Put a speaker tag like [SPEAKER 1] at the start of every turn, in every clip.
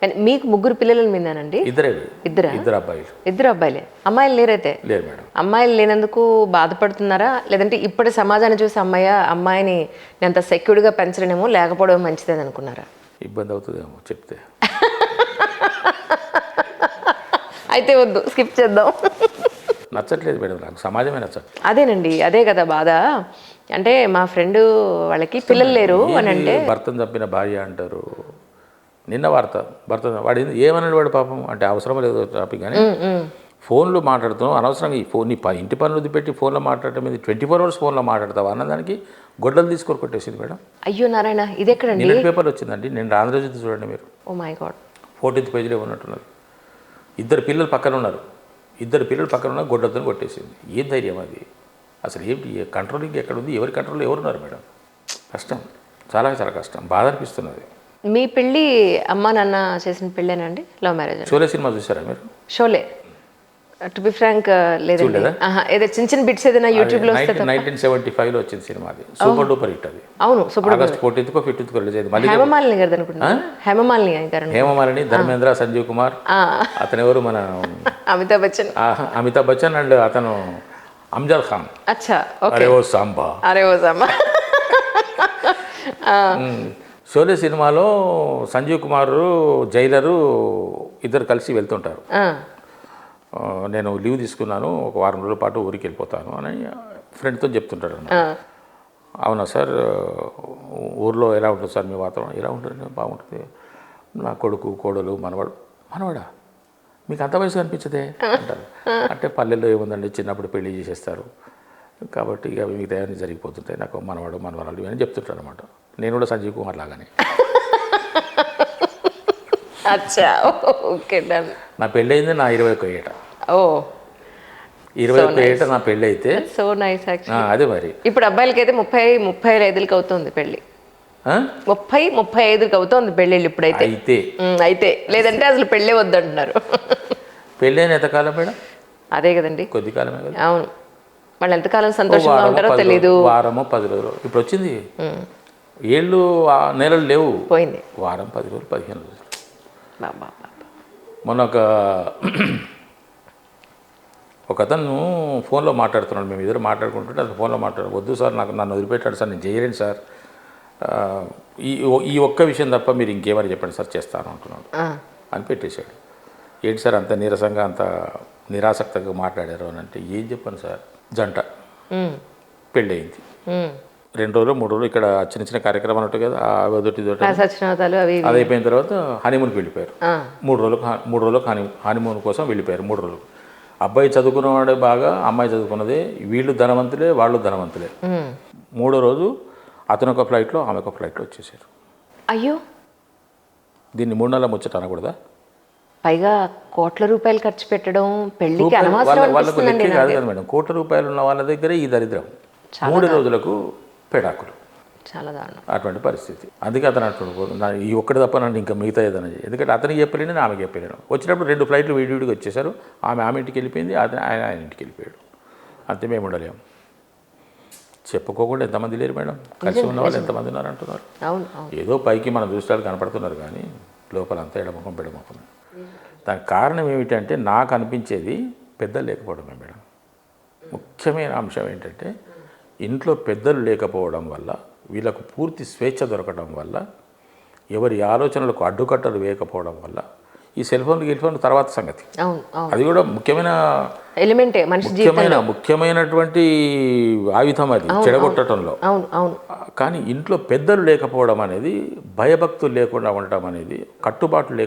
[SPEAKER 1] కానీ మీకు ముగ్గురు పిల్లల మీదేనండి? ఇద్దరు అబ్బాయిలే. అమ్మాయిలు లేరైతే?
[SPEAKER 2] లేరు మేడం.
[SPEAKER 1] అమ్మాయిలు లేనందుకు బాధపడుతున్నారా, లేదంటే ఇప్పటి సమాజాన్ని చూసి అమ్మాయిని నేను అంత సెక్యూర్డ్గా పెంచడమేమో, లేకపోవడం మంచిదని అనుకున్నారా?
[SPEAKER 2] ఇబ్బంది అవుతుందేమో చెప్తే.
[SPEAKER 1] అయితే వద్దు, స్కిప్ చేద్దాం.
[SPEAKER 2] నచ్చట్లేదు మేడం, నాకు సమాజమే నచ్చదు.
[SPEAKER 1] అదేనండి, అదే కదా బాధ. అంటే మా ఫ్రెండ్ వాళ్ళకి పిల్లలు లేరు అని అంటే,
[SPEAKER 2] భర్తను చంపిన భార్య అంటారు. నిన్న వార్త, భర్త వాడు ఏమన్నాడు వాడు పాపం, అంటే అవసరం లేదు టాపిక్, కానీ ఫోన్లో మాట్లాడుతున్నావు అనవసరంగా. ఈ ఫోన్ నీ ఇంటి పనులు వదిలిపెట్టి ఫోన్లో మాట్లాడటం ఇది 24 hours ఫోన్లో మాట్లాడతావు అన్నదానికి గొడ్డలు తీసుకొని కొట్టేసింది మేడం.
[SPEAKER 1] అయ్యో నారాయణ, ఇది ఎక్కడండి?
[SPEAKER 2] నిన్న పేపర్ వచ్చిందండి, నేను ఆంధ్రజ్యోతి చూడండి మీరు.
[SPEAKER 1] ఓ మై గాడ్,
[SPEAKER 2] 14th పేజీలో ఉన్నట్టున్నారు. ఇద్దరు పిల్లలు పక్కన ఉన్నారు, గొడ్డలతో కొట్టేసింది. ఏం ధైర్యం అది అసలు? ఏంటి కంట్రోలింగ్ ఎక్కడ ఉంది? ఎవరి కంట్రోల్లో ఎవరున్నారు మేడం? కష్టం, చాలా చాలా కష్టం, బాధ అనిపిస్తున్నది.
[SPEAKER 1] మీ పెళ్ళి అమ్మా నాన్న చేసిన పెళ్ళేనండి? Love marriage?
[SPEAKER 2] షోలే సినిమా చూసారా మీరు?
[SPEAKER 1] షోలే టు బి ఫ్రాంక్ లేదండి. ఏదో చిన్న చిన్న బిట్స్ ఏదైనా యూట్యూబ్లో
[SPEAKER 2] 1975లో వచ్చింది సినిమా, అది సూపర్ డూపర్ హిట్. అది
[SPEAKER 1] అవును, super.
[SPEAKER 2] August 14th 15th release అయింది. మళ్ళీ
[SPEAKER 1] హేమమాలిని గారు అనుకుంటున్నా.
[SPEAKER 2] హేమమాలిని, ధర్మేంద్ర, సంజీవ్ కుమార్, అతను ఎవరు మన అమితాబ్ బచ్చన్ అండ్ అతను అమ్జద్ ఖాన్.
[SPEAKER 1] అచ్చా,
[SPEAKER 2] అరే ఓ సాంబా. షోలే సినిమాలో సంజీవ్ కుమార్, జైలరు ఇద్దరు కలిసి వెళ్తుంటారు. నేను లీవ్ తీసుకున్నాను, ఒక వారం రోజుల పాటు ఊరికి వెళ్ళిపోతాను అని ఫ్రెండ్తో చెప్తుంటాడు అన్నమాట. అవునా సార్, ఊర్లో ఎలా ఉంటుంది సార్ మీ వాతావరణం? ఎలా ఉంటుంది? బాగుంటుంది. నా కొడుకు, కోడలు, మనవాడా మీకు అంత వయసు అనిపించదే అంటారు. అంటే పల్లెల్లో ఏముందండి, చిన్నప్పుడు పెళ్లి చేసేస్తారు కాబట్టి ఇక మిగతా అన్నీ జరిగిపోతుంటాయి. నాకు మనవాడు, మనవరాలు అని చెప్తుంటారు అనమాట. నేను కూడా సంజీవ్ కుమార్ లాగానే. నా పెళ్ళి అయింది నా 21 ఏట. 21 ఏట నా పెళ్ళి అయితే.
[SPEAKER 1] So nice.
[SPEAKER 2] అదే మరి
[SPEAKER 1] ఇప్పుడు అబ్బాయిలకి అయితే 30-35 అవుతుంది పెళ్ళి. 30-35 అవుతుంది పెళ్ళిళ్ళు ఇప్పుడైతే. అయితే లేదంటే అసలు పెళ్ళే వద్దంటున్నారు.
[SPEAKER 2] పెళ్ళి అయిన ఎంతకాలం మేడం?
[SPEAKER 1] అదే కదండి,
[SPEAKER 2] కొద్ది కాలమే కదా.
[SPEAKER 1] అవును, వాళ్ళు ఎంతకాలం సంతోషంగా ఉంటారో తెలీదు.
[SPEAKER 2] వారమో 10 రోజులు ఇప్పుడు వచ్చింది. ఏళ్ళు నెలలు లేవు,
[SPEAKER 1] పోయింది.
[SPEAKER 2] వారం 10 రోజులు 15 రోజులు. మొన్న ఒక అతను ఫోన్లో మాట్లాడుతున్నాడు, మేము ఇద్దరు మాట్లాడుకుంటుంటే అతను ఫోన్లో వద్దు సార్, నన్ను వదిలిపెట్టాడు సార్, నేను చేయలేను సార్, ఈ ఒక్క విషయం తప్ప మీరు ఇంకేమని చెప్పండి సార్, చేస్తాను అంటున్నాడు అని పెట్టేశాడు. ఏంటి సార్ అంత నీరసంగా, అంత నిరాసక్తంగా మాట్లాడారు అని అంటే, ఏం చెప్పాను సార్, జంట పెళ్ళి అయింది, 2 రోజులు 3 రోజులు ఇక్కడ చిన్న చిన్న కార్యక్రమాలు ఉంటాయి కదా, అది అయిపోయిన తర్వాత హనీమూన్కి వెళ్ళిపోయారు. 3 రోజులకు హనీమూన్ కోసం వెళ్ళిపోయారు. 3 రోజులు అబ్బాయి చదువుకున్నవాడే బాగా, అమ్మాయి చదువుకున్నదే, వీళ్ళు ధనవంతులే, వాళ్ళు ధనవంతులే. 3వ రోజు అతను ఒక ఫ్లైట్లో, ఆమె ఒక ఫ్లైట్లో వచ్చేసారు.
[SPEAKER 1] అయ్యో,
[SPEAKER 2] దీన్ని 3 నెలల ముచ్చట అనకూడదా?
[SPEAKER 1] పైగా కోట్ల రూపాయలు ఖర్చు పెట్టడం పెళ్లికి
[SPEAKER 2] వాళ్ళకు లెక్కే కాదు కదా మేడం. కోట్ల రూపాయలు ఉన్న వాళ్ళ దగ్గరే ఈ దరిద్రం. 3 రోజులకు పెడాకులు,
[SPEAKER 1] చాలా దారుణం
[SPEAKER 2] అటువంటి పరిస్థితి. అందుకే అతను అంటున్నాడు, ఈ ఒక్కటి తప్ప నన్ను ఇంకా మిగతా ఏదైనా, ఎందుకంటే అతనికి చెప్పలేను, ఆమెకి చెప్పలేను. వచ్చినప్పుడు 2 ఫ్లైట్లు విడివిడిగా వచ్చేసారు. ఆమె ఇంటికి వెళ్ళిపోయింది, ఆయన ఇంటికి వెళ్ళిపోయాడు. అంతే, మేము ఉండలేము. చెప్పుకోకుండా ఎంతమంది లేరు మేడం, కలిసి ఉన్న వాళ్ళు ఎంతమంది ఉన్నారు అంటున్నారు. ఏదో పైకి మనం చూస్తే కనపడుతున్నారు కానీ లోపల అంతా ఎడముఖం పెడముఖం. దానికి కారణం ఏమిటంటే, నాకు అనిపించేది పెద్దలు లేకపోవడమే మేడం. ముఖ్యమైన అంశం ఏంటంటే, ఇంట్లో పెద్దలు లేకపోవడం వల్ల, వీళ్ళకు పూర్తి స్వేచ్ఛ దొరకడం వల్ల, ఎవరి ఆలోచనలకు అడ్డుకట్టలు వేయకపోవడం వల్ల, ఈ సెల్ ఫోన్ తర్వాత సంగతి, అది కూడా ముఖ్యమైన
[SPEAKER 1] ఎలిమెంటే,
[SPEAKER 2] ముఖ్యమైనటువంటి ఆయుధం అది చెడగొట్టడంలో. కానీ ఇంట్లో పెద్దలు లేకపోవడం అనేది, భయభక్తులు లేకుండా ఉండటం అనేది, కట్టుబాట్లు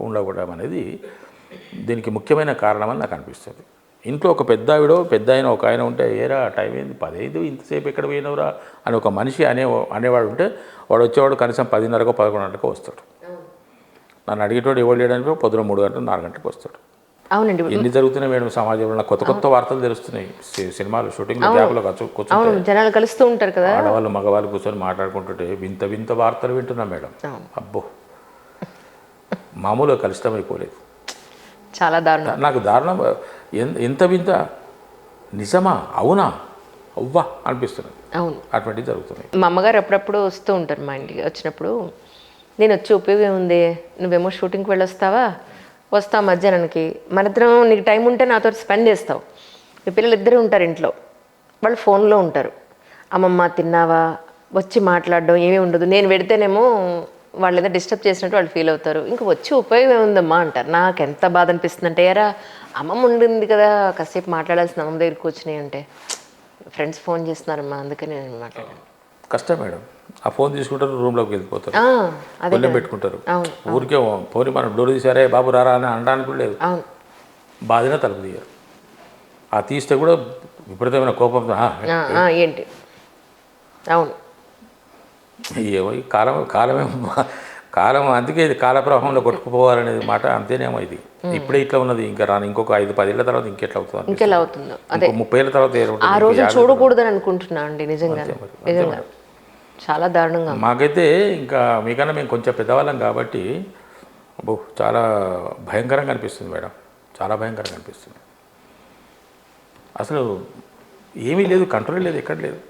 [SPEAKER 2] ఉండడం అనేది దీనికి ముఖ్యమైన కారణమని నాకు అనిపిస్తుంది. ఇంట్లో ఒక పెద్ద ఆయన ఒక ఆయన ఉంటే, ఏరా టైం ఏంది 10 ఇంతసేపు ఎక్కడ పోయినవరా అని ఒక మనిషి అనేవాడు ఉంటే, వాడు వచ్చేవాడు కనీసం 10:30 11 వస్తాడు. నన్ను అడిగేటోడు ఎవరు లేడానికి పొద్దున 3 గంటలు 4 గంటలకు వస్తాడు.
[SPEAKER 1] అవునండి,
[SPEAKER 2] ఎన్ని జరుగుతున్నాయి మేడం సమాజంలో, కొత్త వార్తలు తెలుస్తున్నాయి. సినిమాలు షూటింగ్ గ్యాప్లో కూర్చొని
[SPEAKER 1] జనాలు కలుస్తూ ఉంటారు కదా,
[SPEAKER 2] ఆడవాళ్ళు మగవాళ్ళు కూర్చొని మాట్లాడుకుంటుంటే వింత వార్తలు వింటున్నాం మేడం. అబ్బో, మామూలుగా కలుషితం అయిపోలేదు,
[SPEAKER 1] చాలా దారుణం.
[SPEAKER 2] నాకు దారుణం, ఎంత వింత, నిజమా, అవునా, అవ్వా అనిపిస్తున్నది.
[SPEAKER 1] అవును,
[SPEAKER 2] అటువంటివి జరుగుతున్నాయి.
[SPEAKER 1] మా అమ్మగారు అప్పుడప్పుడు వస్తూ ఉంటారు మా ఇంటికి. వచ్చినప్పుడు నేను వచ్చి ఉపయోగం ఉంది, నువ్వేమో షూటింగ్కి వెళ్ళొస్తావా, వస్తావు మధ్యాహ్నానికి, మరిద్దరం నీకు టైం ఉంటే నాతో స్పెండ్ చేస్తావు. మీ పిల్లలు ఇద్దరు ఉంటారు ఇంట్లో, వాళ్ళు ఫోన్లో ఉంటారు. అమ్మమ్మ తిన్నావా, వచ్చి మాట్లాడడం ఏమీ ఉండదు. నేను పెడితేనేమో వాళ్ళు ఏదో డిస్టర్బ్ చేసినట్టు వాళ్ళు ఫీల్ అవుతారు. ఇంకా వచ్చి ఉపయోగం ఏముందమ్మా అంటారు. నాకు ఎంత బాధ అనిపిస్తుంది అంటే, ఎరా అమ్మమ్మ ఉండింది కదా కాసేపు మాట్లాడాల్సిన అమ్మమ్మ దగ్గరికి వచ్చినాయి అంటే, ఫ్రెండ్స్ ఫోన్ చేస్తున్నారమ్మా అందుకని నేను మాట్లాడాను.
[SPEAKER 2] కష్టం మేడం. ఆ ఫోన్ తీసుకుంటారు, రూమ్లోకి వెళ్ళిపోతారు,
[SPEAKER 1] అదే
[SPEAKER 2] కొల్లెం పెట్టుకుంటారు.
[SPEAKER 1] అవును
[SPEAKER 2] ఊరికే పోనీ మనం డోర్ తీసారే బాబు రారా అని అనడానికి కూడా లేదు.
[SPEAKER 1] అవును.
[SPEAKER 2] బాధిన తలుపు తీయరు. ఆ తీస్తే కూడా విపరీతమైన కోపంతో
[SPEAKER 1] ఏంటి అవును.
[SPEAKER 2] ఏమో ఈ కాలం అందుకే ఇది కాలప్రవాహంలో కొట్టుకుపోవాలనేది మాట అంతేనేమో. ఇది ఇప్పుడే ఇట్లా ఉన్నది, ఇంకా రాను ఇంకొక 5-10 ఏళ్ళ తర్వాత ఇంకెట్లా అవుతుంది,
[SPEAKER 1] ఇంకెలా అవుతుందో అదే
[SPEAKER 2] 30 ఏళ్ళ తర్వాత
[SPEAKER 1] ఆ రోజు చూడకూడదని అనుకుంటున్నా అండి. నిజంగా నిజంగా చాలా దారుణంగా.
[SPEAKER 2] మాకైతే ఇంకా మీకన్నా మేము కొంచెం పెద్దవాళ్ళం కాబట్టి చాలా భయంకరంగా అనిపిస్తుంది మేడం, చాలా భయంకరంగా అనిపిస్తుంది. అసలు ఏమీ లేదు, కంట్రోల్ లేదు, ఎక్కడ లేదు.